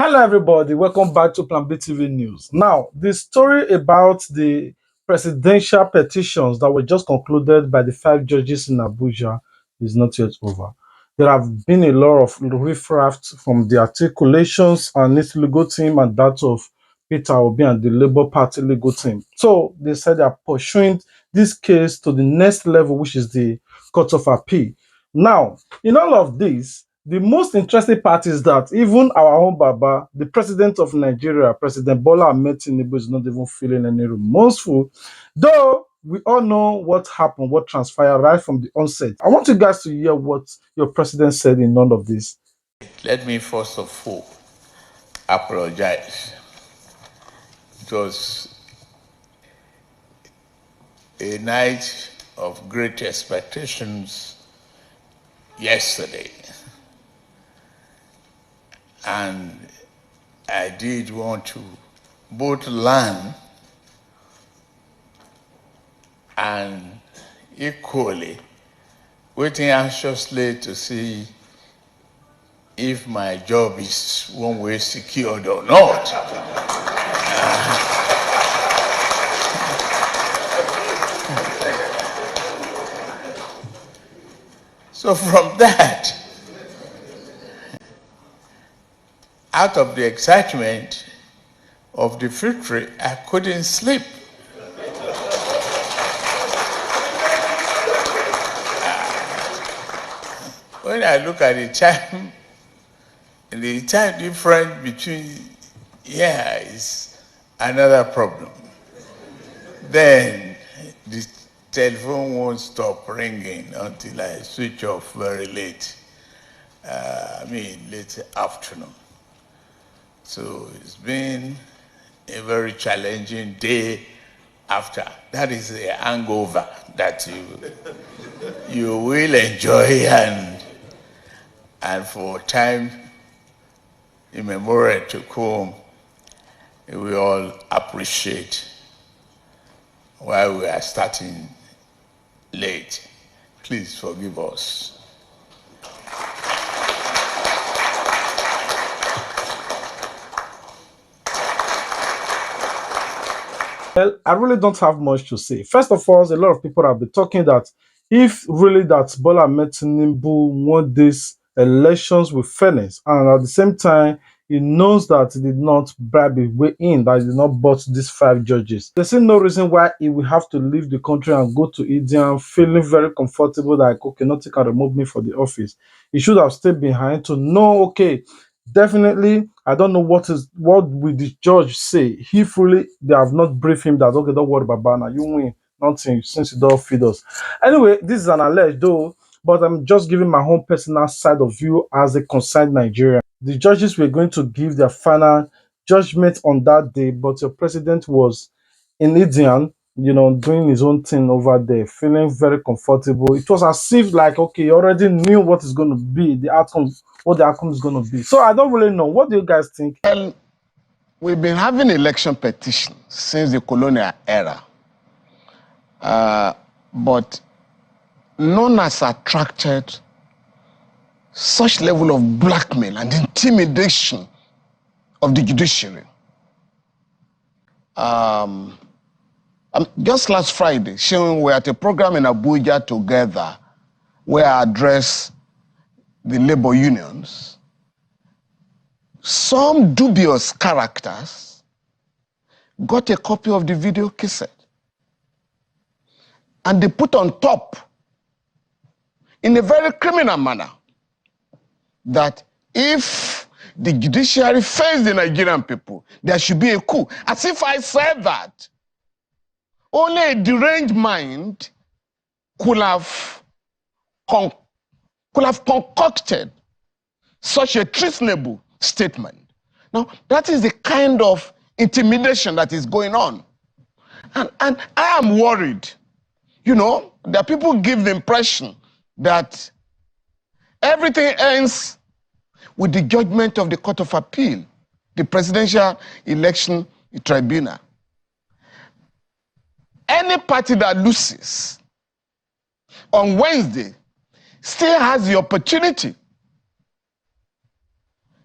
Hello, everybody. Welcome back to Plan B TV News. Now, the story about the presidential petitions that were just concluded by the 5 judges in Abuja is not yet over. There have been a lot of riffraff from the articulations and its legal team and that of Peter Obi and the Labour Party legal team. So they said they are pursuing this case to the next level, which is the Court of Appeal. Now, in all of this, the most interesting part is that even our own Baba, the president of Nigeria, President Bola Ahmed Tinubu, is not even feeling any remorseful, though we all know what happened, what transpired right from the onset. I want you guys to hear what your president said in all of this. Let me first of all apologize. It was a night of great expectations yesterday. And I did want to both learn and equally waiting anxiously to see if my job is one way secured or not. So from that, out of the excitement of the victory, I couldn't sleep. When I look at the time difference between here is another problem. Then the telephone won't stop ringing until I switch off very late. Late afternoon. So it's been a very challenging day after. That is the hangover that you will enjoy and for time immemorial to come, we all appreciate why we are starting late. Please forgive us. Well, I really don't have much to say. First of all, a lot of people have been talking that if really that Bola Ahmed Tinubu won these elections with fairness, and at the same time, he knows that he did not bribe his way in, that he did not bought these 5 judges. There's no reason why he will have to leave the country and go to India feeling very comfortable that, okay, nothing can remove me from the office. He should have stayed behind to know, okay, definitely, I don't know what will the judge say. If really they have not briefed him that, okay, don't worry, Babana, you win nothing since you don't feed us. Anyway, this is an alleged though, but I'm just giving my own personal side of view as a concerned Nigerian. The judges were going to give their final judgment on that day, but your president was in Indian, doing his own thing over there, feeling very comfortable. It was as if like, okay, he already knew what is going to be the outcome, what the outcome is going to be. So I don't really know. What do you guys think? Well, we've been having election petitions since the colonial era, but none has attracted such level of blackmail and intimidation of the judiciary. Just last Friday, we were at a program in Abuja together where I addressed the labor unions. Some dubious characters got a copy of the video cassette and they put on top in a very criminal manner that if the judiciary fails the Nigerian people, there should be a coup. As if I said that. Only a deranged mind could have concocted such a treasonable statement. Now, that is the kind of intimidation that is going on. And I am worried. That people give the impression that everything ends with the judgment of the Court of Appeal, the Presidential Election Tribunal. Any party that loses on Wednesday still has the opportunity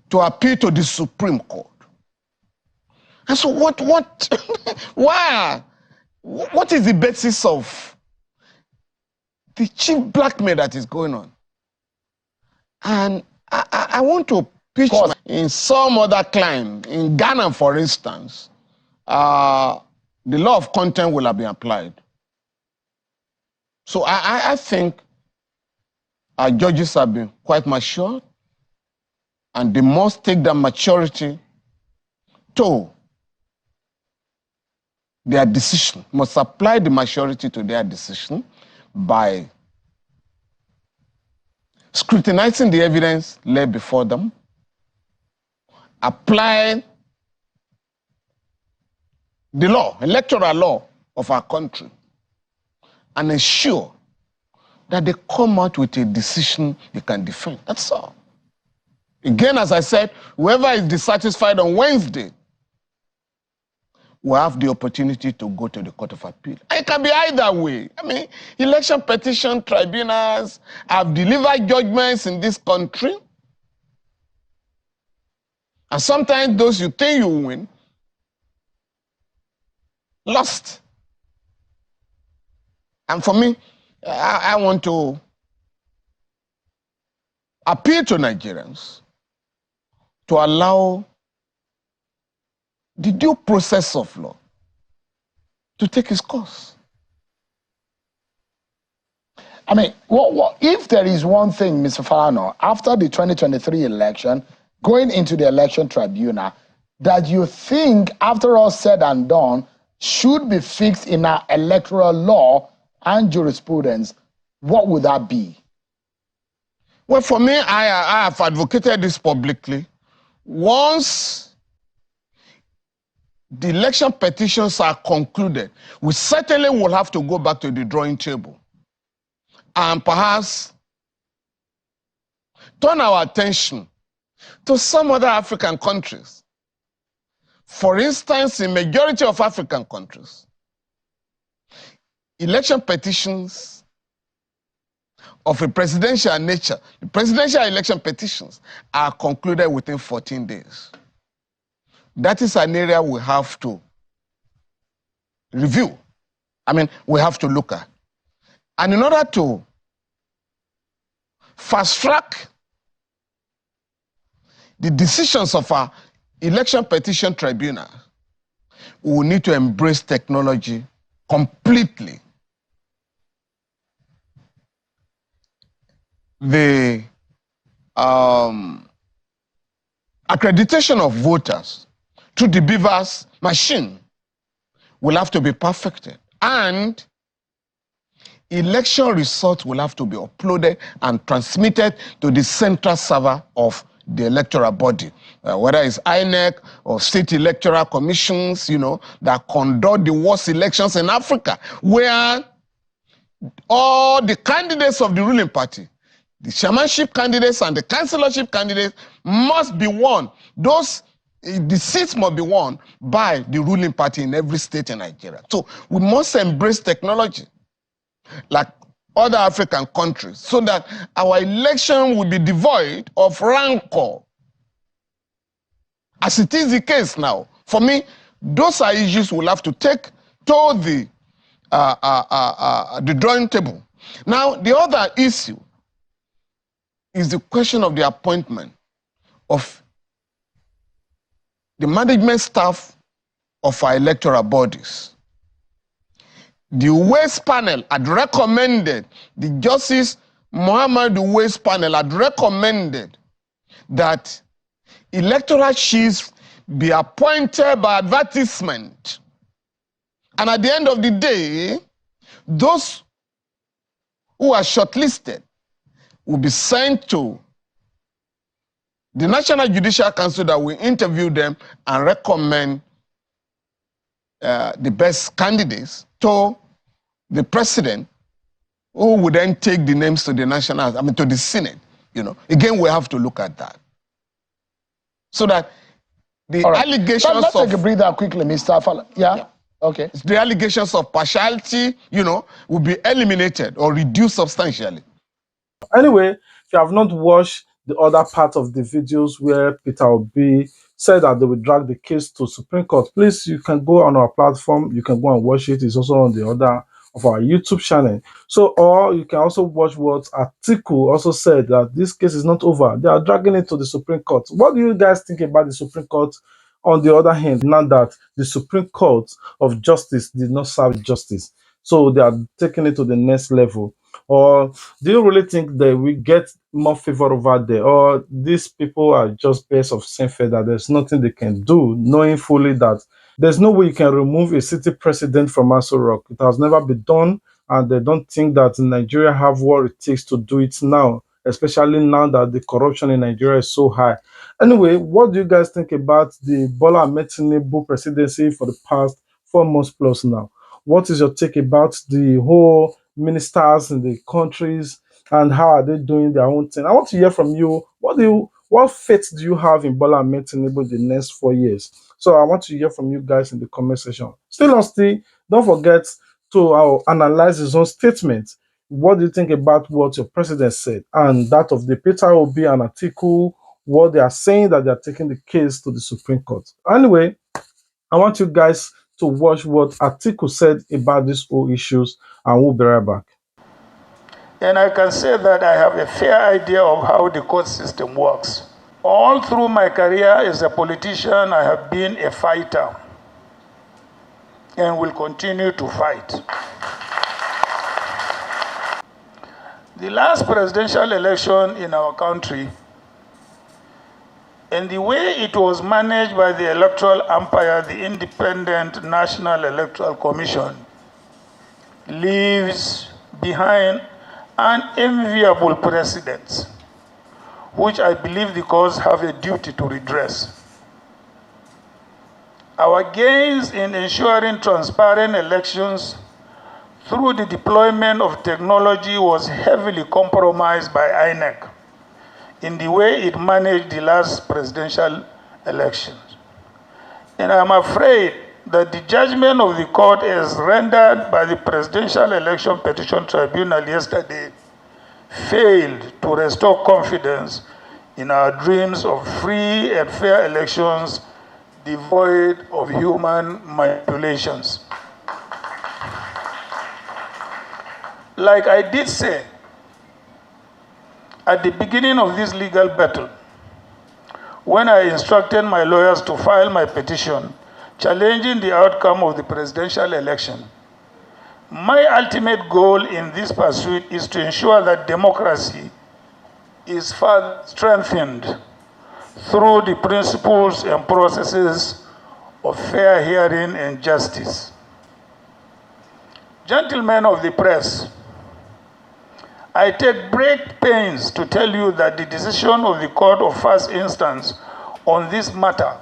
to appeal to the Supreme Court. And so why? What is the basis of the cheap blackmail that is going on? And I want to pitch in some other clime, in Ghana, for instance, the law of content will have been applied. So I think our judges have been quite mature, and they must take that maturity to their decision, must apply the maturity to their decision by scrutinizing the evidence laid before them, applying the law, electoral law of our country, and ensure that they come out with a decision they can defend. That's all. Again, as I said, whoever is dissatisfied on Wednesday will have the opportunity to go to the Court of Appeal. It can be either way. I mean, election petition tribunals have delivered judgments in this country. And sometimes those you think you win, lost. And for me, I want to appeal to Nigerians to allow the due process of law to take its course. I mean, if there is one thing, Mr. Falano, after the 2023 election, going into the election tribunal, that you think, after all said and done, should be fixed in our electoral law and jurisprudence, what would that be? Well, for me, I have advocated this publicly. Once the election petitions are concluded, we certainly will have to go back to the drawing table and perhaps turn our attention to some other African countries. For instance, in majority of African countries, election petitions of a presidential nature, the presidential election petitions are concluded within 14 days. That is an area we have to review. I mean, we have to look at. And in order to fast track the decisions of our election petition tribunal, we will need to embrace technology completely. The accreditation of voters through the Beavers machine will have to be perfected, and election results will have to be uploaded and transmitted to the central server of the electoral body, whether it's INEC or state electoral commissions, that conduct the worst elections in Africa, where all the candidates of the ruling party, the chairmanship candidates and the councillorship candidates, must be won. The seats must be won by the ruling party in every state in Nigeria. So we must embrace technology like other African countries so that our election will be devoid of rancor, as it is the case now. For me, those are issues we'll have to take to the drawing table. Now, the other issue is the question of the appointment of the management staff of our electoral bodies. The Ways panel had recommended, the Justice Muhammad Ways panel had recommended that electoral chiefs be appointed by advertisement. And at the end of the day, those who are shortlisted will be sent to the National Judicial Council that will interview them and recommend the best candidates to the president, who would then take the names to the to the Senate. Again, we have to look at that. So that the allegations let's take a breather quickly, Mr. Fala. Yeah? Okay. The allegations of partiality, will be eliminated or reduced substantially. Anyway, if you have not watched the other part of the videos where Peter Obi said that they will drag the case to Supreme Court. Please, you can go on our platform. You can go and watch it. It's also on the other of our YouTube channel. So, or you can also watch what Atiku also said, that this case is not over. They are dragging it to the Supreme Court. What do you guys think about the Supreme Court? On the other hand, now that the Supreme Court of Justice did not serve justice, so they are taking it to the next level. Or do you really think that we get more favor over there? Or these people are just birds of same feather? There's nothing they can do, knowing fully that there's no way you can remove a city president from Aso Rock. It has never been done, and they don't think that Nigeria have what it takes to do it now, especially now that the corruption in Nigeria is so high. Anyway, what do you guys think about the Bola Ahmed Tinubu presidency for the past 4 months plus now? What is your take about the whole ministers in the countries and how are they doing their own thing? I want to hear from you. What faith do you have in Bola Ahmed Tinubu the next 4 years? So I want to hear from you guys in the comment section. Still on still, don't forget to analyze his own statement. What do you think about what your president said and that of the Peter Obi and Atiku? What they are saying, that they are taking the case to the Supreme Court. Anyway, I want you guys to watch what Atiku said about these whole issues, and we'll be right back. And I can say that I have a fair idea of how the court system works. All through my career as a politician, I have been a fighter and will continue to fight. The last presidential election in our country and the way it was managed by the electoral umpire, the Independent National Electoral Commission, leaves behind unenviable precedents, which I believe the courts have a duty to redress. Our gains in ensuring transparent elections through the deployment of technology was heavily compromised by INEC in the way it managed the last presidential elections. And I'm afraid that the judgment of the court as rendered by the Presidential Election Petition Tribunal yesterday failed to restore confidence in our dreams of free and fair elections devoid of human manipulations. Like I did say, at the beginning of this legal battle, when I instructed my lawyers to file my petition challenging the outcome of the presidential election, my ultimate goal in this pursuit is to ensure that democracy is further strengthened through the principles and processes of fair hearing and justice. Gentlemen of the press, I take great pains to tell you that the decision of the court of first instance on this matter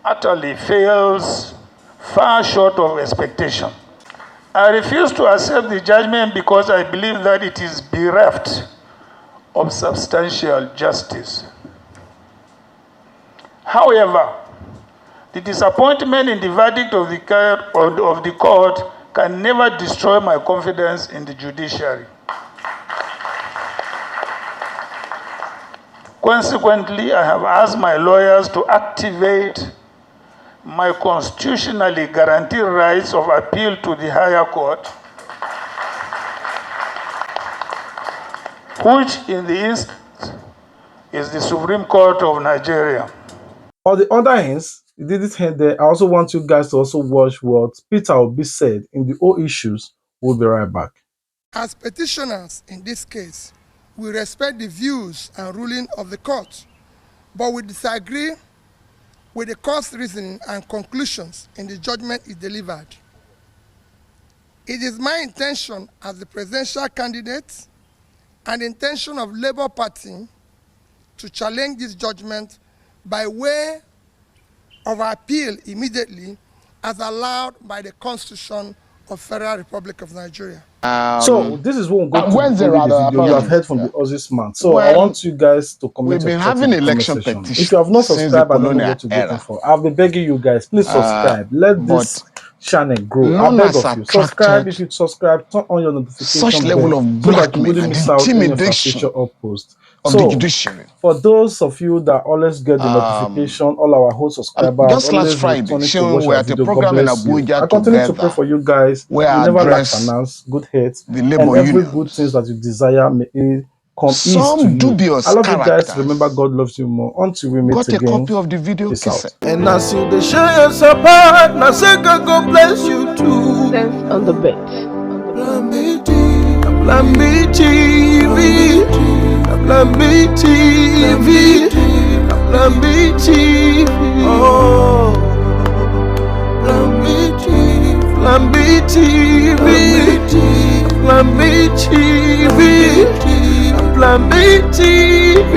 utterly fails far short of expectation. I refuse to accept the judgment because I believe that it is bereft of substantial justice. However, the disappointment in the verdict of the court can never destroy my confidence in the judiciary. Consequently, I have asked my lawyers to activate my constitutionally guaranteed rights of appeal to the higher court, which in the instance is the Supreme Court of Nigeria. On the other hand, it didn't end there. I also want you guys to also watch what Peter Obi said in the whole issues. We'll be right back. As petitioners in this case, we respect the views and ruling of the court, but we disagree with the court's reasoning and conclusions in the judgment it delivered. It is my intention as the presidential candidate and the intention of Labour Party to challenge this judgment by way of appeal immediately as allowed by the Constitution of Federal Republic of Nigeria. So this is what we're going to Wednesday, do with the rather, video. You have heard from the Ozis man. So I want you guys to comment. We've been your thoughts having in the comment election section. petition If you have not since the subscribed, I don't know colonial what you're waiting era. for. I'll be begging you guys, please subscribe. Let this channel grow. I none beg has of you. Subscribe. attracted If you subscribe, turn on your notification such level bell of so that you blackmail wouldn't and miss out any of our intimidation future up posts. of the judiciary. For those of you that always get the notification, all our whole subscribers just last always Friday, returning to Sean, watch we were our at a video. God program in bless you. Abuja I continue to together pray for you guys. where You I never lack address finance, good health, the and labor every unions. good things that you desire may it come ease to Some you. dubious I love you guys. characters Remember, God loves you more. Until we meet got a again. copy of the video Peace cassette. out. And I see the show you support. Now say God go bless you too. Sense on the bit. Plan B TV. Plan B TV. Plan B TV. Oh. Plan B TV. Plan B TV. Plan B TV. Plan B TV.